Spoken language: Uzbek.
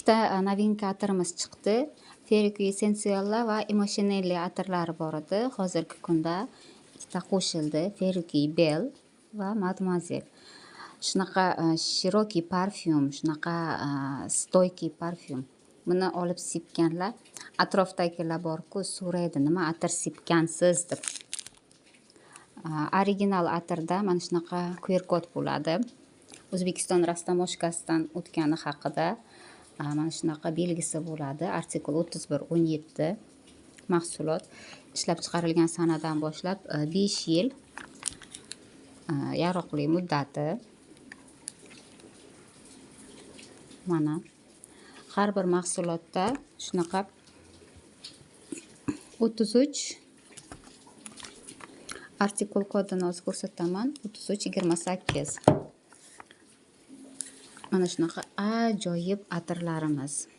Ikkita novinka atirimiz chiqdi. Ferruki Sensuella va Emotionelli atirlari bor edi. Hozirgi kunda ikkita qo'shildi. Ferruki Bell va Mademoiselle. Shunaqa shiroki parfyum, shunaqa stoyki parfyum. Buni olib sepganlar atrofdagilar bor-ku, so'raydi, nima atir sepgansiz deb. Original atirda mana shunaqa QR kod bo'ladi. O'zbekiston Rastamoshkasidan o'tgani haqida mana shunaqa belgisi bo'ladi. Artikul 3117 mahsulot ishlab chiqarilgan sanadan boshlab 5 yil yaroqli muddati. Mana har bir mahsulotda shunaqa 33 artikul kodini hozir ko'rsataman. 3328. Mana shunaqa ajoyib atirlarimiz.